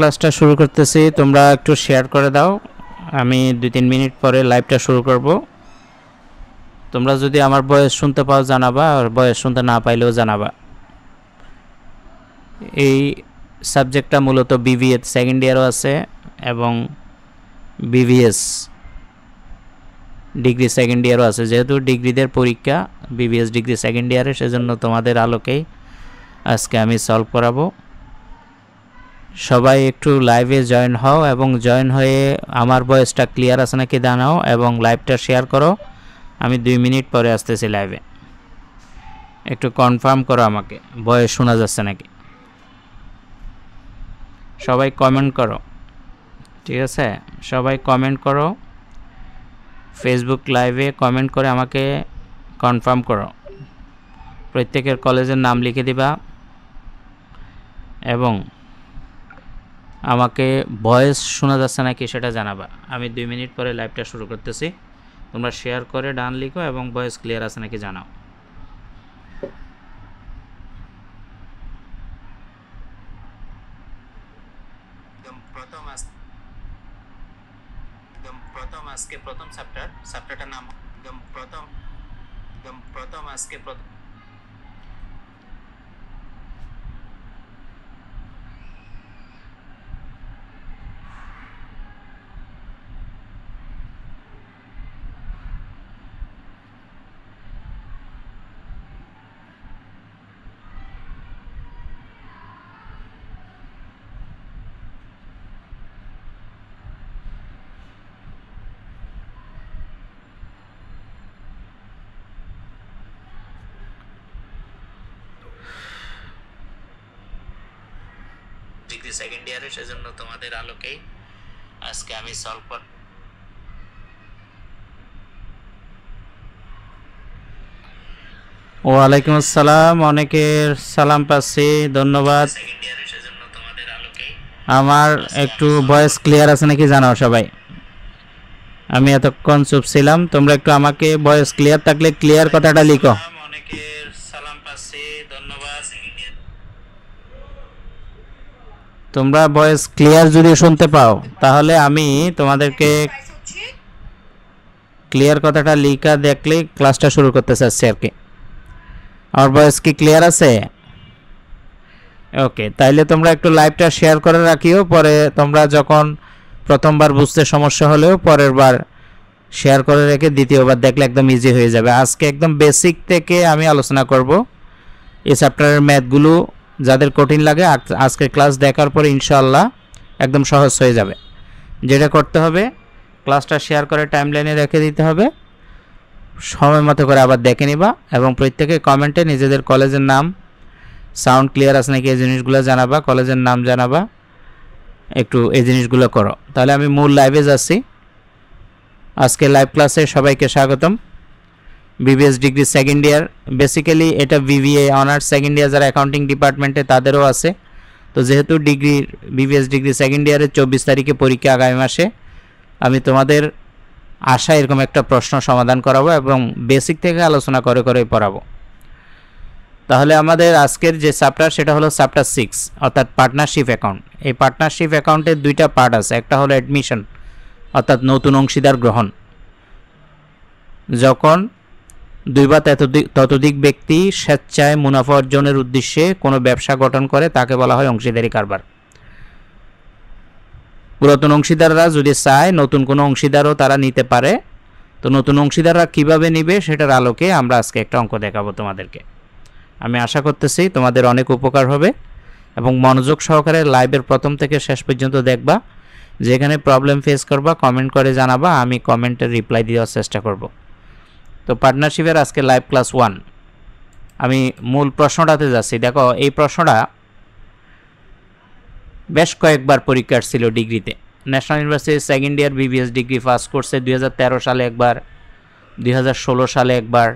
ক্লাসটা শুরু করতেছি, তোমরা একটু শেয়ার করে দাও। আমি 2-3 মিনিট পরে লাইভটা শুরু করব। তোমরা যদি আমার ভয়েস শুনতে পাও জানাবা, আর ভয়েস শুনতে না পাইলেও জানাবা। এই সাবজেক্টটা মূলত বিবিএ সেকেন্ড ইয়ারও আছে এবং বিবিএস ডিগ্রি সেকেন্ড ইয়ারও আছে। যেহেতু ডিগ্রিদের পরীক্ষা বিবিএস ডিগ্রি সেকেন্ড ইয়ারে, সেজন্য তোমাদের আলোকেই আজকে আমি সলভ করাবো। সবাই একটু লাইভে জয়েন হও এবং জয়েন হয়ে আমার ভয়েসটা ক্লিয়ার আছে নাকি জানাও এবং লাইভটা শেয়ার করো। আমি 2 মিনিট পরে আসতেছি লাইভে। একটু কনফার্ম করো আমাকে ভয়েস শোনা যাচ্ছে নাকি। সবাই কমেন্ট করো, ঠিক আছে? সবাই কমেন্ট করো, ফেসবুক লাইভে কমেন্ট করে আমাকে কনফার্ম করো। প্রত্যেকের কলেজের নাম লিখে দিবা এবং আমাকে ভয়েস শোনা যাচ্ছে নাকি সেটা জানাবা। আমি 2 মিনিট পরে লাইভটা শুরু করতেছি। তোমরা শেয়ার করে ডান লিখো এবং ভয়েস ক্লিয়ার আছে নাকি জানাও। প্রথম চ্যাপ্টারটার নাম প্রথম আজকে ডিগ্রি সেকেন্ড ইয়ারে, সেজন্য তোমাদের আলোকেই আজকে আমি সলভ করব। ওয়ালাইকুম আসসালাম, অনেকের সালাম পাচ্ছি, ধন্যবাদ। আমার একটু ভয়েস ক্লিয়ার আছে নাকি জানাও সবাই। আমি এতক্ষণ চুপ ছিলাম, তোমরা একটু আমাকে ভয়েস ক্লিয়ার থাকলে ক্লিয়ার কথাটা লিখো। অনেকের সালাম পাচ্ছি, ধন্যবাদ। তোমরা ভয়েস ক্লিয়ার যদি শুনতে পাও তাহলে আমি তোমাদেরকে ক্লিয়ার কথাটা লিখা দেখলে ক্লাসটা শুরু করতে চাচ্ছি আর কি। আমার ভয়েস কি ক্লিয়ার আছে? ওকে, তাইলে তোমরা একটু লাইভটা শেয়ার করে রাখিও। পরে তোমরা যখন প্রথমবার বুঝতে সমস্যা হলেও পরের বার শেয়ার করে রেখে দ্বিতীয়বার দেখলে একদম ইজি হয়ে যাবে। আজকে একদম বেসিক থেকে আমি আলোচনা করব। এই চ্যাপ্টারের ম্যাথগুলো যাদের কঠিন লাগে আজকের ক্লাস দেখার পরে ইনশাআল্লাহ একদম সহজ হয়ে যাবে। যেটা করতে হবে, ক্লাসটা শেয়ার করে টাইমলাইনে রেখে দিতে হবে, সময় মতো করে আবার দেখে নিবা এবং প্রত্যেকে কমেন্টে নিজেদের কলেজের নাম, সাউন্ড ক্লিয়ার আছে নাকি এই জিনিসগুলো জানাবা, কলেজের নাম জানাবা, একটু এই জিনিসগুলো করো। তাহলে আমি মূল লাইভে যাচ্ছি। আজকে লাইভ ক্লাসে সবাইকে স্বাগতম। BBS degree second year, basically এটা বিবিএ অনার্স সেকেন্ড ইয়ার যারা অ্যাকাউন্টিং ডিপার্টমেন্টে তাদেরও আছে। তো যেহেতু বিবিএস ডিগ্রি সেকেন্ড ইয়ারের 24 তারিখে পরীক্ষা আগামী মাসে, আমি তোমাদের আশা এরকম একটা প্রশ্ন সমাধান করাবো এবং বেসিক থেকে আলোচনা করে করে পড়াবো। তাহলে আমাদের আজকের যে চ্যাপ্টার সেটা হলো চ্যাপ্টার 6, অর্থাৎ পার্টনারশিপ অ্যাকাউন্ট। এই পার্টনারশিপ অ্যাকাউন্টের 2টা পার্ট আছে। একটা হলো অ্যাডমিশন, অর্থাৎ নতুন অংশীদার গ্রহণ। যখন 2 বা ততোধিক ব্যক্তি স্বেচ্ছায় মুনাফা অর্জনের উদ্দেশ্যে কোনো ব্যবসা গঠন করে তাকে বলা হয় অংশীদারি কারবার। পুরাতন অংশীদাররা যদি চায় নতুন কোনো অংশীদারও তারা নিতে পারে। তো নতুন অংশীদাররা কিভাবে নিবে সেটার আলোকে আমরা আজকে একটা অঙ্ক দেখাবো তোমাদেরকে। আমি আশা করতেছি তোমাদের অনেক উপকার হবে এবং মনোযোগ সহকারে লাইভের প্রথম থেকে শেষ পর্যন্ত দেখবা। যেখানে প্রবলেম ফেস করবা কমেন্ট করে জানাবা, আমি কমেন্টের রিপ্লাই দেওয়ার চেষ্টা করব। তো পার্টনারশিপের আজকে লাইভ ক্লাস 1, আমি মূল প্রশ্নটাতে যাচ্ছি। দেখো, এই প্রশ্নটা বেশ কয়েকবার পরীক্ষা ছিল ডিগ্রিতে। National university second year BBS degree first কোর্সে 2013 সালে একবার, 2016 সালে একবার,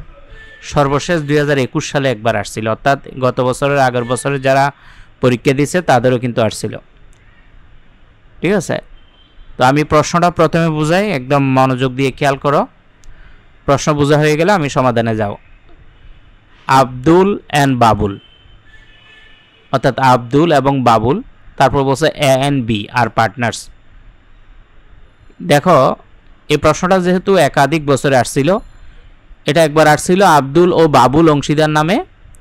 সর্বশেষ 2021 সালে একবার আসছিল। অর্থাৎ গত বছরের আগের বছরে যারা পরীক্ষা দিয়েছে তাদেরও কিন্তু আসছিল। ঠিক আছে? তো আমি প্রশ্নটা প্রথমে বুঝাই, একদম মনোযোগ দিয়ে খেয়াল করো। প্রশ্ন বোঝা হয়ে গেলে আমি সমাধানে যাও। আব্দুল অ্যান্ড বাবুল, অর্থাৎ আব্দুল এবং বাবুল তারপর বলছে এ এন্ড বি আর পার্টনার্স। দেখো এই প্রশ্নটা যেহেতু একাধিক বছরে আসছিল, এটা একবার আসছিল আব্দুল ও বাবুল অংশীদার নামে,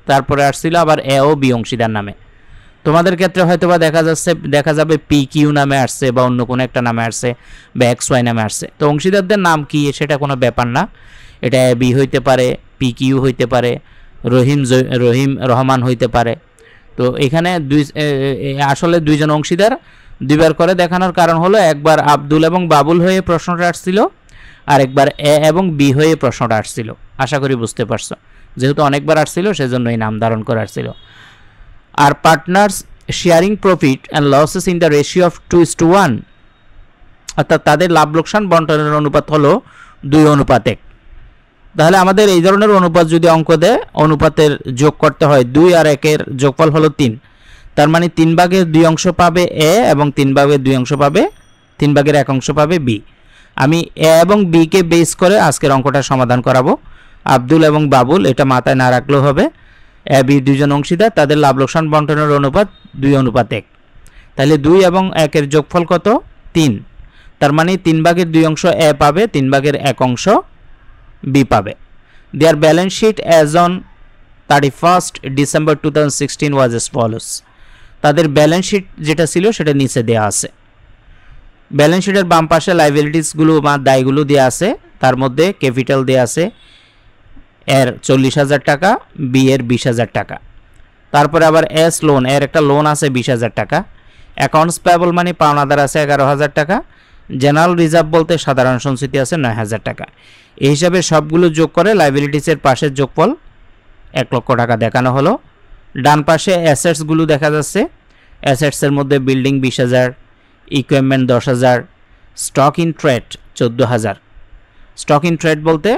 তারপরে আসছিল আবার এ ও বি অংশীদার নামে। তোমাদের ক্ষেত্রে হয়তো বা দেখা যাবে পি কিউ নামে আসছে বা অন্য কোনো একটা নামে আসছে বা এক্স ওয়াই নামে আসছে। তো অংশীদারদের নাম কি সেটা কোনো ব্যাপার না, এটা এ বি হইতে পারে, পি কিউ হইতে পারে, রহমান হইতে পারে। তো এখানে আসলে দুইজন অংশীদার দুইবার করে দেখানোর কারণ হলো একবার আব্দুল এবং বাবুল হয়ে প্রশ্নটা আসছিল, আর একবার এ এবং বি হয়ে প্রশ্নটা আসছিল। আশা করি বুঝতে পারছো, যেহেতু অনেকবার আসছিল সেজন্য এই নাম ধারণ করে আসছিল। আর partners sharing profit and losses in the ratio of 2:1, অর্থাৎ তাদের লাভ লোকসান বন্টনের অনুপাত হলো 2:1। তাহলে আমাদের এই ধরনের অনুপাত যদি অঙ্ক দেয়, অনুপাতের যোগ করতে হয় 2 আর 1-এর যোগফল হলো 3। তার মানে 3/2 অংশ পাবে এ এবং 3/2 অংশ পাবে 3/1 অংশ পাবে বি। আমি এ এবং বি কে বেস করে আজকের অঙ্কটা সমাধান করাবো। আব্দুল এবং বাবুল এটা মাথায় না রাখলেও হবে। এ বি দুইজন অংশীদার, তাদের লাভ লোকসান বন্টনের অনুপাত 2:1। তাহলে 2 এবং 1-এর যোগফল কত? 3। তার মানে 3/2 অংশ এ পাবে, 3/1 অংশ বি পাবে। Their balance sheet as on 31st December 2016 was as follows. তাদের ব্যালেন্স শিট যেটা ছিল সেটা নিচে দেওয়া আছে। ব্যালেন্স শিটের বাম পাশে লাইবিলিটিসগুলো বা দায়গুলো দেওয়া আছে, তার মধ্যে ক্যাপিটাল দেওয়া আছে এর 40,000 টাকা, বি এর 20,000 টাকা। তারপরে আবার এস লোন, এর একটা লোন আছে 20,000 টাকা। অ্যাকাউন্টস পেয়েবল মানে পাওনাদার আছে 11,000 টাকা। জেনারেল রিজার্ভ বলতে সাধারণ সঞ্চিতি আছে 9,000 টাকা। এই হিসাবে সবগুলো যোগ করে লাইবিলিটিসের পাশের যোগফল 1 লক্ষ টাকা দেখানো হলো। ডান পাশে অ্যাসেটসগুলো দেখা যাচ্ছে। অ্যাসেটসের মধ্যে building 20,000, equipment 10,000, stock in trade 14,000। Stock in trade বলতে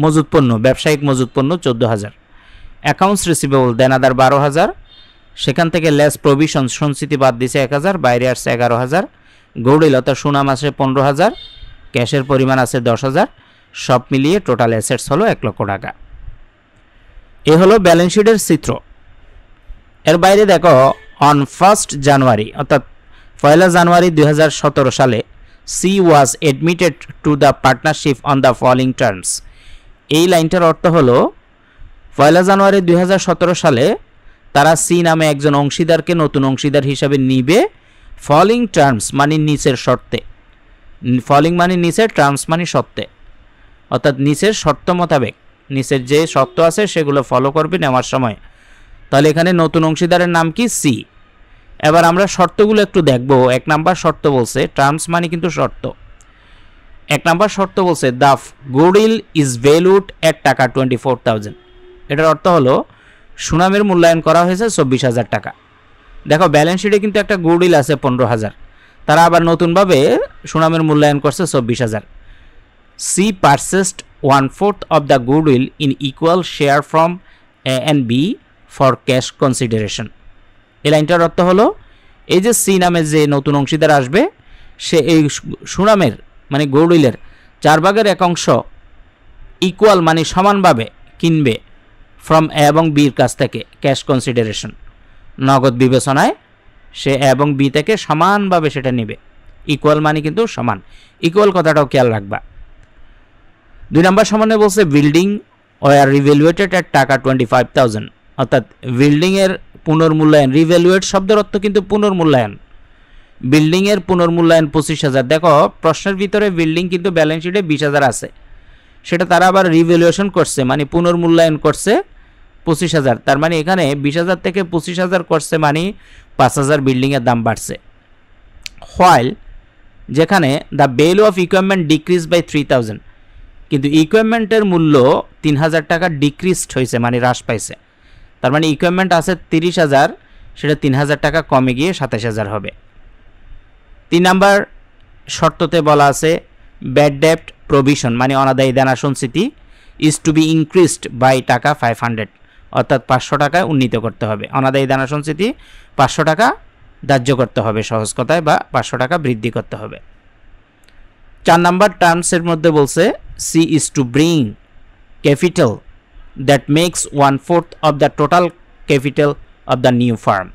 মজুত পণ্য, ব্যবসায়িক মজুত পণ্য 14,000। অ্যাকাউন্টস রিসিভেবল দেনাদার 12,000, সেখান থেকে লেস প্রভিশন সঞ্চিতি বাদ দিছে 1,000, বাইরে আসছে 11,000। গৌড়িল অর্থাৎ সুনাম আছে 15,000, ক্যাশের পরিমাণ আছে 10,000। সব মিলিয়ে টোটাল অ্যাসেটস হলো 1 লক্ষ টাকা। এ হলো ব্যালেন্স শিটের চিত্র। এর বাইরে দেখো অন 1st January অর্থাৎ 1 জানুয়ারি 2017 সালে C was admitted to the partnership on the following terms. এই লাইনটার অর্থ হলো 1 জানুয়ারি 2017 সালে তারা সি নামে একজন অংশীদারকে নতুন অংশীদার হিসাবে নিবে ফলোইং টার্মস মানে নিচের শর্তে। ফলোইং মানে নিচের, টার্মস মানে শর্তে, অর্থাৎ নিচের শর্ত মোতাবেক, নিচের যে শর্ত আছে সেগুলো ফলো করবে নেওয়ার সময়। তাহলে এখানে নতুন অংশীদারের নাম কি? সি। এবার আমরা শর্তগুলো একটু দেখব। 1 নাম্বার শর্ত বলছে, টার্মস মানে কিন্তু শর্ত। 1 নাম্বার শর্ত বলছে দ্য গুডউইল ইজ ভ্যালুড এট টাকা 24,000। এটার অর্থ হলো সুনামের মূল্যায়ন করা হয়েছে 24,000 টাকা। দেখো ব্যালেন্স শিটে কিন্তু একটা গুডউইল আছে 15,000, তারা আবার নতুনভাবে সুনামের মূল্যায়ন করছে 24,000। C purchased 1/4 of the goodwill in equal share from A and B for cash consideration. এই লাইনটার অর্থ হলো এই যে সি নামে যে নতুন অংশীদার আসবে সে এই সুনামের মানে গুডউইলের 4/1 অংশ ইকুয়াল মানে সমানভাবে কিনবে ফ্রম এ এবং বির কাছ থেকে ক্যাশ কনসিডারেশন, নগদ বিবেচনায় সে এ এবং বি থেকে সমানভাবে সেটা নেবে। ইকুয়াল মানে কিন্তু সমান, ইকুয়াল কথাটাও খেয়াল রাখবা। 2 নম্বর সমানে বলছে বিল্ডিং ওয়ার রিভ্যালুয়েটেড এট টাকা 25,000, অর্থাৎ বিল্ডিংয়ের পুনর্মূল্যায়ন। রিভ্যালুয়েট শব্দের অর্থ কিন্তু পুনর্মূল্যায়ন। বিল্ডিংয়ের পুনর্মূল্যায়ন 25,000। দেখো প্রশ্নের ভিতরে বিল্ডিং কিন্তু ব্যালেন্স শিটে 20,000 আছে, সেটা তারা আবার রিভ্যালুয়েশন করছে মানে পুনর্মূল্যায়ন করছে 25,000। তার মানে এখানে 20,000 থেকে 25,000 করছে মানে 5,000 বিল্ডিংয়ের দাম বাড়ছে। হোয়াইল যেখানে the value of equipment decrease by 3,000, কিন্তু ইকুইপমেন্টের মূল্য 3,000 টাকা ডিক্রিজড হয়েছে মানে হ্রাস পাইছে। তার মানে ইকুইপমেন্ট আছে 30,000, সেটা 3,000 টাকা কমে গিয়ে 27,000 হবে। 3 নাম্বার শর্ততে বলা আছে ব্যাড ডেপ্ট প্রভিশন মানে অনাদায়ী দেনা সঞ্চিতি is to be increased by টাকা 500, অর্থাৎ 500 টাকায় উন্নীত করতে হবে। অনাদায়ী দেনা সঞ্চিতি 500 টাকা ধার্য করতে হবে সহজ কথায়, বা 500 টাকা বৃদ্ধি করতে হবে। 4 নাম্বার টার্মসের মধ্যে বলছে C is to bring capital that makes 1/4 of the total capital of the new firm.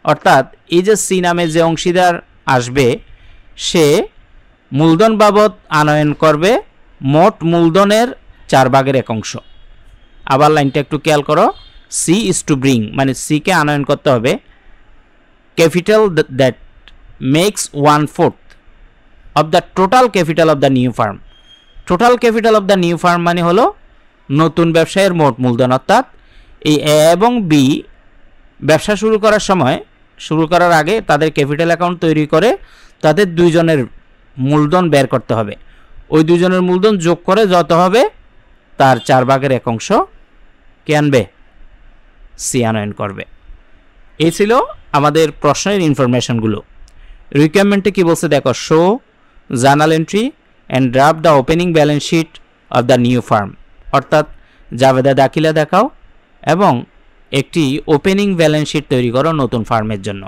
অর্থাৎ এই যে সি নামে যে অংশীদার আসবে সে মূলধন বাবদ আনয়ন করবে মোট মূলধনের 4/1 অংশ। আবার লাইনটা একটু খেয়াল করো, সি ইজ টু ব্রিং মানে সিকে আনয়ন করতে হবে capital that makes 1/4 of the total capital of the new firm. Total capital of the new firm মানে হলো নতুন ব্যবসায়ের মোট মূলধন। অর্থাৎ এই এ এবং বি ব্যবসা শুরু করার আগে তাদের ক্যাপিটাল অ্যাকাউন্ট তৈরি করে তাদের দুইজনের মূলধন বের করতে হবে। ওই দুইজনের মূলধন যোগ করে যত হবে তার 4/1 অংশ কে আনবে? সি আনয়ন করবে। এই ছিল আমাদের প্রশ্নের ইনফরমেশনগুলো। রিকোয়ারমেন্টে কি বলছে দেখো, show journal entry and draft the opening balance sheet of the new firm. অর্থাৎ জাবেদা দাখিলা দেখাও এবং একটি ওপেনিং ব্যালেন্স শিট তৈরি করো নতুন ফার্মের জন্য।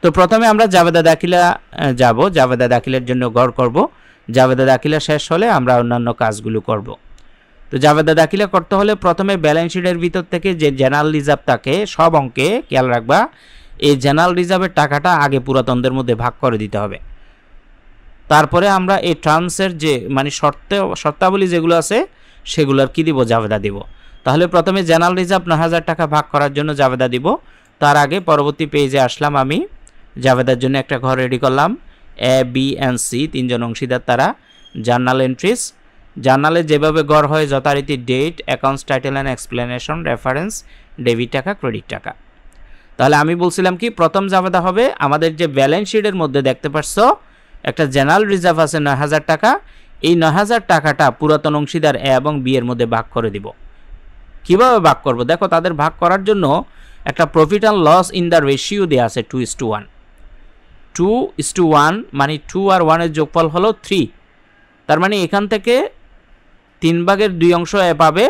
তো প্রথমে আমরা জাবেদা দাখিলা যাব, জাবেদা দাখিলার জন্য গড় করব। জাবেদা দাখিলা শেষ হলে আমরা অন্যান্য কাজগুলো করব। তো জাবেদা দাখিলা করতে হলে প্রথমে ব্যালেন্স শিটের ভিতর থেকে যে জেনারেল রিজার্ভ থাকে সব অঙ্কে খেয়াল রাখবা এই জেনারেল রিজার্ভের টাকাটা আগে পুরাতনদের মধ্যে ভাগ করে দিতে হবে। তারপরে আমরা এই টার্মসের যে মানে শর্তাবলী যেগুলো আছে সেগুলোর কি দিব? জাবেদা দিব। তাহলে প্রথমে জেনারেল রিজার্ভ 9,000 টাকা ভাগ করার জন্য জাবেদা দিব। তার আগে পরবর্তী পেজে আসলাম, আমি জাবেদার জন্য একটা ঘর রেডি করলাম। এ, বি অ্যান্ড সি তিনজন অংশীদার, তারা জার্নাল এন্ট্রিজ। জার্নালে যেভাবে গড় হয় যথারীতি date, accounts, title and explanation, reference, debit টাকা, ক্রেডিট টাকা। তাহলে আমি বলছিলাম কি প্রথম জাবেদা হবে আমাদের যে ব্যালেন্স শিটের মধ্যে দেখতে পাচ্ছ একটা জেনারেল রিজার্ভ আছে 9,000 টাকা। এই 9,000 টাকাটা পুরাতন অংশীদার এ এবং বি এর মধ্যে ভাগ করে দিব। কিভাবে ভাগ করব? দেখো তাদের ভাগ করার জন্য একটা profit and loss in the ratio দেওয়া আছে 2:1। 2:1 মানে 2 আর 1 এর যোগফল হলো 3। তার মানে এখান থেকে 3/2 অংশ এ পাবে,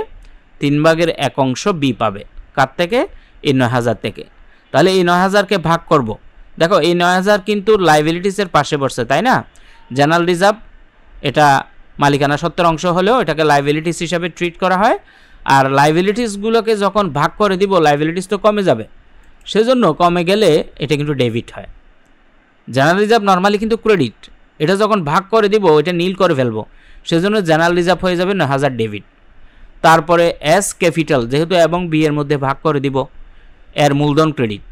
3/1 অংশ বি পাবে। কার থেকে? এই 9,000 থেকে। তাহলে এই 9,000কে ভাগ করব। দেখো এই 9,000 কিন্তু লাইবিলিটিসের পাশে বসছে, তাই না? জেনারেল রিজার্ভ এটা মালিকানা সত্ত্বের অংশ হলেও এটাকে লাইবিলিটিস হিসাবে ট্রিট করা হয়। আর লাইবিলিটিসগুলোকে যখন ভাগ করে দিব লাইবিলিটিস তো কমে যাবে, সেজন্য কমে গেলে এটা কিন্তু ডেবিট হয়। জেনারেল রিজার্ভ নর্মালি কিন্তু ক্রেডিট, এটা যখন ভাগ করে দিব এটা নীল করে ফেলবো, সেজন্য জেনারেল রিজার্ভ হয়ে যাবে 9,000 ডেবিট। তারপরে এস ক্যাপিটাল যেহেতু এবং বি এর মধ্যে ভাগ করে দিব, এর মূলধন ক্রেডিট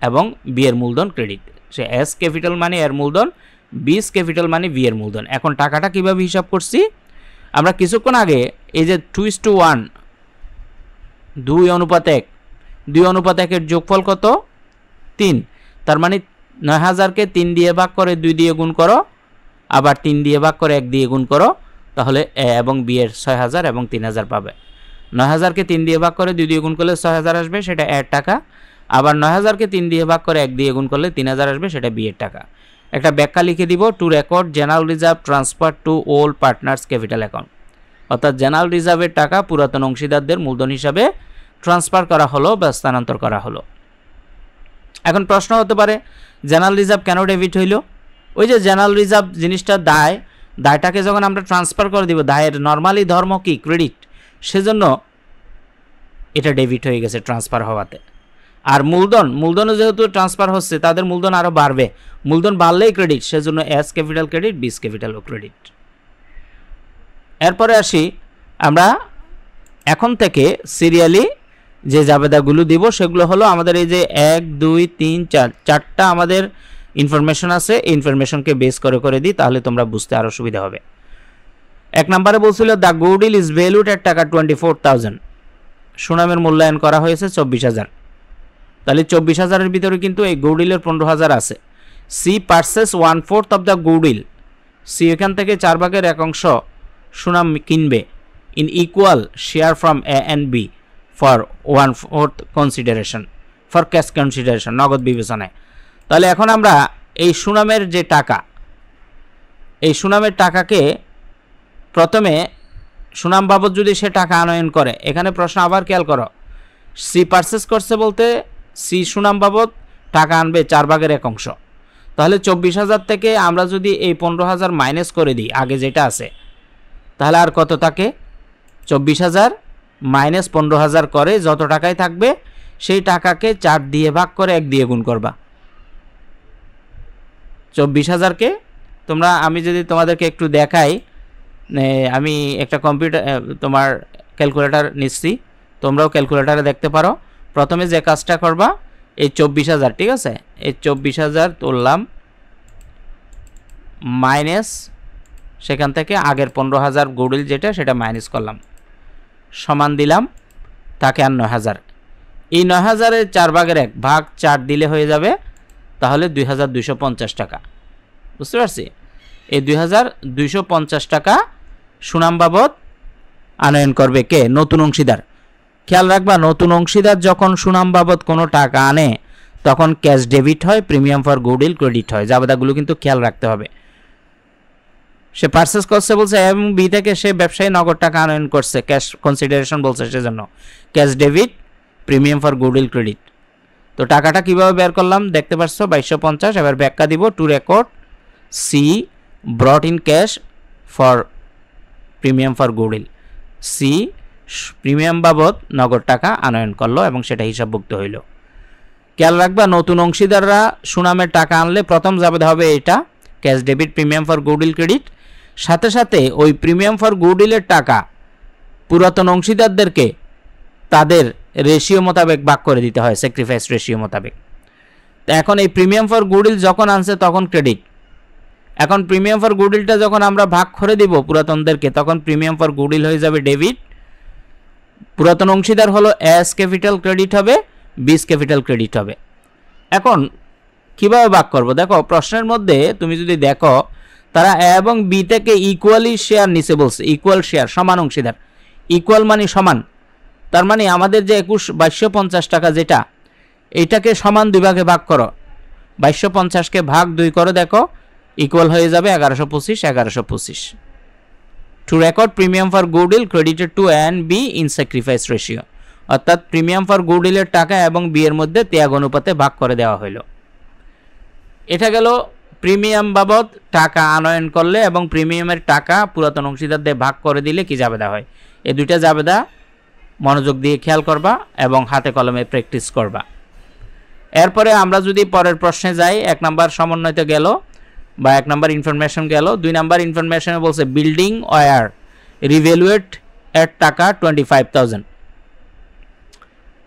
এবং বি এর মূলধন ক্রেডিট। সে এস ক্যাপিটাল মানে এর মূলধন, বিস ক্যাপিটাল মানে বি এর মূলধন। এখন টাকাটা কিভাবে হিসাব করছি? আমরা কিছুক্ষণ আগে এই যে 2:1 2:1 2:1 যোগফল কত? 3। তার মানে 9,000কে 3 দিয়ে ভাগ করে 2 দিয়ে গুণ করো, আবার 3 দিয়ে ভাগ করে 1 দিয়ে গুণ করো, তাহলে এ এবং বি এর 6,000 এবং 3,000 পাবে। 9,000কে 3 দিয়ে ভাগ করে 2 দিয়ে গুণ করলে 6,000 আসবে, সেটা এর টাকা। আবার 9,000কে 3 দিয়ে ভাগ করে 1 দিয়ে গুণ করলে 3,000 আসবে, সেটা বি এর টাকা। একটা ব্যাখ্যা লিখে দিব, to record general reserve transfer to old partners capital account. অর্থাৎ জেনারেল রিজার্ভের টাকা পুরাতন অংশীদারদের মূলধন হিসাবে ট্রান্সফার করা হলো বা স্থানান্তর করা হলো। এখন প্রশ্ন হতে পারে জেনারেল রিজার্ভ কেন ডেবিট হইল? ওই যে জেনারেল রিজার্ভ জিনিসটা দায়টাকে যখন আমরা ট্রান্সফার করে দিব, দায়ের নর্মালি ধর্ম কি? ক্রেডিট, সেজন্য এটা ডেবিট হয়ে গেছে ট্রান্সফার হওয়াতে। আর মূলধনও যেহেতু ট্রান্সফার হচ্ছে তাদের মূলধন আরও বাড়বে, মূলধন বাড়লেই ক্রেডিট, সেজন্য এস ক্যাপিটাল ক্রেডিট, বিস ক্যাপিটালও ক্রেডিট। এরপরে আসি আমরা এখন থেকে সিরিয়ালি যে জাবেদাগুলো দিব সেগুলো হলো আমাদের এই যে 1 2 3 4 4টা আমাদের ইনফরমেশন আছে, এই ইনফরমেশনকে বেস করে দিই, তাহলে তোমরা বুঝতে আরও সুবিধা হবে। 1 নম্বরে বলছিল দ্য গুডউইল ইজ ভ্যালুড এট টাকা 24,000, সুনামের মূল্যায়ন করা হয়েছে 24,000। তাহলে 24,000-এর ভিতরে কিন্তু এই গুডউইলের 15,000 আছে। C purchase 1/4 of the goodwill, C এখান থেকে 4/1 অংশ সুনাম কিনবে in equal share from A and B for 1/4 consideration, for cash consideration, নগদ বিবেচনায়। তাহলে এখন আমরা এই সুনামের যে টাকা, এই সুনামের টাকাকে প্রথমে সুনাম বাবদ যদি সে টাকা আনয়ন করে, এখানে প্রশ্ন আবার খেয়াল করো, সি পারচেস করছে বলতে সি সুনাম বাবদ টাকা আনবে 4/1 অংশ। তাহলে 24,000 থেকে আমরা যদি এই 15,000 মাইনাস করে দিই আগে যেটা আছে, তাহলে আর কত থাকে? 24,000 মাইনাস 15,000 করে যত টাকায় থাকবে সেই টাকাকে 4 দিয়ে ভাগ করে 1 দিয়ে গুণ করবা, 24,000কে তোমরা, আমি যদি তোমাদেরকে একটু দেখাই, আমি একটা কম্পিউটার তোমার ক্যালকুলেটর নিচ্ছি, তোমরাও ক্যালকুলেটারে দেখতে পারো। প্রথমে যে কাজটা করবা, এই 24,000, ঠিক আছে, এই 24,000 তুললাম, মাইনাস সেখান থেকে আগের 15,000 গুডউইল যেটা সেটা মাইনাস করলাম, সমান দিলাম তাকে আর 9,000। এই 9,000-এর 4/1 ভাগ 4 দিলে হয়ে যাবে তাহলে 2,250 টাকা। বুঝতে পারছি? এই 2,250 টাকা সুনাম বাবদ আনয়ন করবে কে? নতুন অংশীদার। খেয়াল রাখবা, নতুন অংশীদার যখন সুনাম বাবদ কোনো টাকা আনে তখন ক্যাশ ডেবিট হয়, প্রিমিয়াম ফর গুডউইল ক্রেডিট হয়। জাবেদাগুলো কিন্তু খেয়াল রাখতে হবে। সে পারচেস করছে বলছে এবং বি থেকে সে ব্যবসায়ী নগদ টাকা আনয়ন করছে, ক্যাশ কনসিডারেশন বলছে, সেজন্য cash debit, premium for goodwill credit. তো টাকাটা কিভাবে বের করলাম দেখতে পাচ্ছ, 2250। এবার ব্যাখ্যা দিব, to record C brought in cash for premium for goodwill. C premium বাবদ নগদ টাকা আনয়ন করলো এবং সেটা হিসাবভুক্ত হইল। খেয়াল রাখবা, নতুন অংশীদাররা সুনামের টাকা আনলে প্রথম জাবেদা হবে এটা, cash debit premium for goodwill credit. সাথে সাথে ওই প্রিমিয়াম ফর গুডউইলের টাকা পুরাতন অংশীদারদেরকে তাদের রেশিও মোতাবেক ভাগ করে দিতে হয়, স্যাক্রিফাইস রেশিও মোতাবেক। তো এখন এই প্রিমিয়াম ফর গুডউইল যখন আনছে তখন ক্রেডিট, এখন প্রিমিয়াম ফর গুডউইলটা যখন আমরা ভাগ করে দিব পুরাতনদেরকে তখন প্রিমিয়াম ফর গুডউইল হয়ে যাবে ডেবিট। পুরাতন অংশীদার হলো এস ক্যাপিটাল ক্রেডিট হবে, বিস ক্যাপিটাল ক্রেডিট হবে। এখন কিভাবে ভাগ করব? দেখো প্রশ্নের মধ্যে তুমি যদি দেখো, তারা এ এবং বি থেকে ইকুয়ালি শেয়ার নিচে বলছে, ইকুয়াল শেয়ার, সমান অংশীদার। ইকুয়াল মানে সমান, তার মানে আমাদের যে 2250 টাকা যেটা, এইটাকে সমান 2 ভাগে ভাগ করো, 2250-কে ভাগ 2 করো, দেখো ইকুয়াল হয়ে যাবে 1125, 1125। To record premium for goodwill credited to A and B in sacrifice ratio, অর্থাৎ প্রিমিয়াম ফর গুডউইলের টাকা এবং বি এর মধ্যে ত্যাগ অনুপাতে ভাগ করে দেওয়া হলো। এটা গেল প্রিমিয়াম বাবদ টাকা আনয়ন করলে এবং প্রিমিয়ামের টাকা পুরাতন অংশীদারদের ভাগ করে দিলে কি জাবেদা হয়। এই দুইটা জাবেদা মনোযোগ দিয়ে খেয়াল করবা এবং হাতে কলমে প্র্যাকটিস করবা। এরপরে আমরা যদি পরের প্রশ্নে যাই, 1 নাম্বার সমন্বয়তে গেল বা 1 নাম্বার ইনফরমেশন গেল। 2 নাম্বার ইনফরমেশনে বলছে বিল্ডিং ওয়ার রিভ্যালুয়েট এর টাকা 25,000।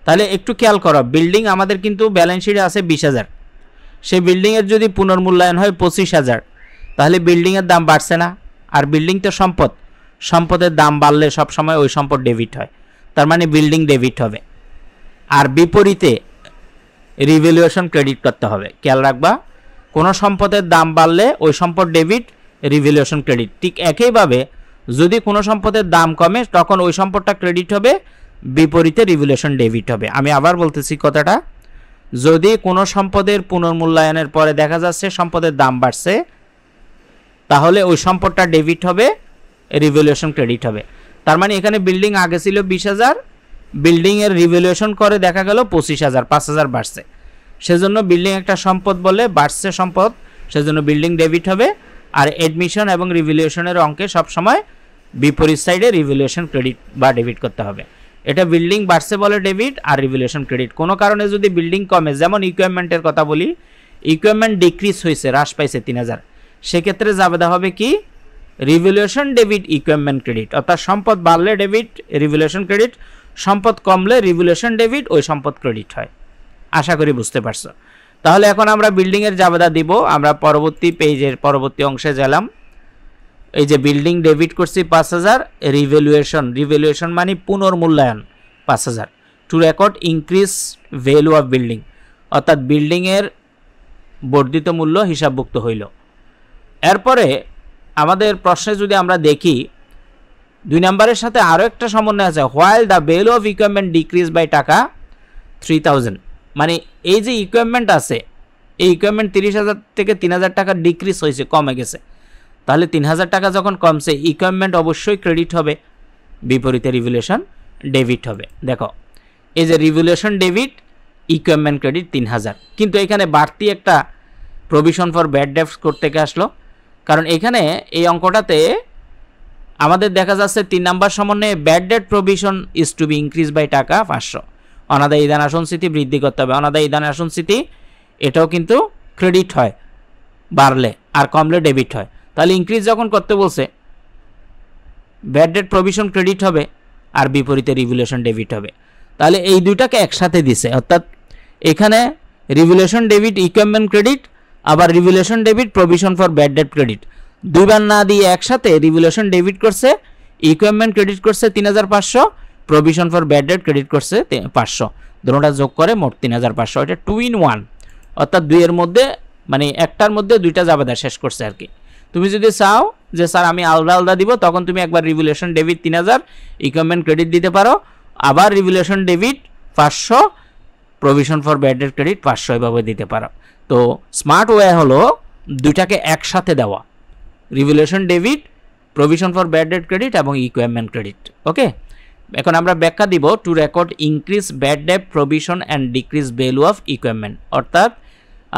তাহলে একটু খেয়াল করো, বিল্ডিং আমাদের কিন্তু ব্যালেন্স শিটে আছে 20,000, সেই বিল্ডিংয়ের যদি পুনর্মূল্যায়ন হয় 25,000, তাহলে বিল্ডিংয়ের দাম বাড়ছে না। আর বিল্ডিং তো সম্পদ, সম্পদের দাম বাড়লে সবসময় ওই সম্পদ ডেবিট হয়, তার মানে বিল্ডিং ডেবিট হবে। আর বিপরীতে রিভ্যালুয়েশন ক্রেডিট করতে হবে। খেয়াল রাখবা, কোনো সম্পদের দাম বাড়লে ওই সম্পদ ডেবিট, রিভ্যালুয়েশন ক্রেডিট। ঠিক একইভাবে যদি কোনো সম্পদের দাম কমে তখন ওই সম্পদটা ক্রেডিট হবে, বিপরীতে রিভ্যালুয়েশন ডেবিট হবে। আমি আবার বলতেছি কথাটা, যদি কোনো সম্পদের পুনর্মূল্যায়নের পরে দেখা যাচ্ছে সম্পদের দাম বাড়ছে, তাহলে ওই সম্পদটা ডেবিট হবে, রিভ্যালুয়েশন ক্রেডিট হবে। তার মানে এখানে বিল্ডিং আগে ছিল 20,000, বিল্ডিংয়ের রিভ্যালুয়েশন করে দেখা গেল 25,000, 5,000 বাড়ছে, সেজন্য বিল্ডিং একটা সম্পদ বলে বাড়ছে সম্পদ, সেজন্য বিল্ডিং ডেবিট হবে। আর অ্যাডমিশন এবং রিভ্যালুয়েশনের অঙ্কে সবসময় বিপরীত সাইডে রিভ্যালুয়েশন ক্রেডিট বা ডেবিট করতে হবে। এটা বিল্ডিং বাড়ছে বলে ডেবিট আর রিভ্যালুয়েশন ক্রেডিট। কোনো কারণে যদি বিল্ডিং কমে, যেমন ইকুইপমেন্টের কথা বলি, ইকুইপমেন্ট ডিক্রিজ হয়েছে, হ্রাস পাইছে 3,000, সেক্ষেত্রে জাবেদা হবে কি? রিভ্যালুয়েশন ডেবিট ইকুইপমেন্ট ক্রেডিট, অর্থাৎ সম্পদ বাড়লে ডেবিট রিভ্যালুয়েশন ক্রেডিট, সম্পদ কমলে রিভ্যালুয়েশন ডেবিট, ওই সম্পদ ক্রেডিট হয়। আশা করি বুঝতে পারছো। তাহলে এখন আমরা বিল্ডিংয়ের জাবেদা দিব। আমরা পরবর্তী পেজের পরবর্তী অংশে গেলাম। এই যে বিল্ডিং ডেবিট করছি 5,000, রিভ্যালুয়েশন মানে পুনর্মূল্যায়ন 5,000, two record increase value of building, অর্থাৎ বিল্ডিংয়ের বর্ধিত মূল্য হিসাবভুক্ত হইল। এরপরে আমাদের প্রশ্নে যদি আমরা দেখি, 2 নম্বরের সাথে আরও একটা সমন্বয় আছে, while the value of equipment decrease by টাকা 3,000, মানে এই যে ইকুইপমেন্ট আছে, এই ইকুইপমেন্ট 30,000 থেকে 3,000 টাকা ডিক্রিজ হয়েছে, কমে গেছে। তাহলে 3,000 টাকা যখন কমছে, ইকুইপমেন্ট অবশ্যই ক্রেডিট হবে, বিপরীতে রিভ্যালুয়েশন ডেবিট হবে। দেখো এই যে রিভ্যালুয়েশন ডেবিট, ইকুইপমেন্ট ক্রেডিট 3,000, কিন্তু এখানে বাড়তি একটা প্রভিশন ফর ব্যাড ডেটস করতে আসলো, কারণ এখানে এই অঙ্কটাতে আমাদের দেখা যাচ্ছে 3 নাম্বার সমন্বয়ে bad debt provision is to be increase by টাকা 500, অনাদায়ী ইদান আসন স্মৃতি বৃদ্ধি করতে হবে। অনাদায়ী ইদান আসন স্মৃতি এটাও কিন্তু ক্রেডিট হয়, বাড়লে আর কমলে ডেবিট হয়। তাহলে ইনক্রিজ যখন করতে বলছে ব্যাড ডেট প্রভিশন ক্রেডিট হবে আর বিপরীতে রিভ্যালুয়েশন ডেবিট হবে। তাহলে এই দুইটাকে একসাথে দিছে, অর্থাৎ এখানে রিভ্যালুয়েশন ডেবিট ইকুইপমেন্ট ক্রেডিট, আবার revaluation debit provision for bad date credit, দুইবার না দিয়ে একসাথে রিভ্যালুয়েশন ডেবিট করছে, ইকুইপমেন্ট ক্রেডিট করছে 3500, provision for bad date credit করছে 500, দুটোটা যোগ করে মোট 3500। এটা 2 in 1, অর্থাৎ দুইয়ের মধ্যে মানে একটার মধ্যে দুইটা জাবেদা শেষ করছে আর কি। তুমি যদি চাও যে স্যার আমি আলাদা আলাদা দিব, তখন তুমি একবার রিভ্যালুয়েশন ডেবিট 3000 ইকুইপমেন্ট ক্রেডিট দিতে পারো, আবার revaluation debit 500 provision for bad date credit 500 এভাবে দিতে পারো। তো স্মার্ট ওয়ে হলো দুইটাকে একসাথে দেওয়া, revaluation debit, provision for bad date credit এবং ইকুইপমেন্ট ক্রেডিট। ওকে, এখন আমরা ব্যাখ্যা দিব to record increase bad debt provision and decrease value of equipment, অর্থাৎ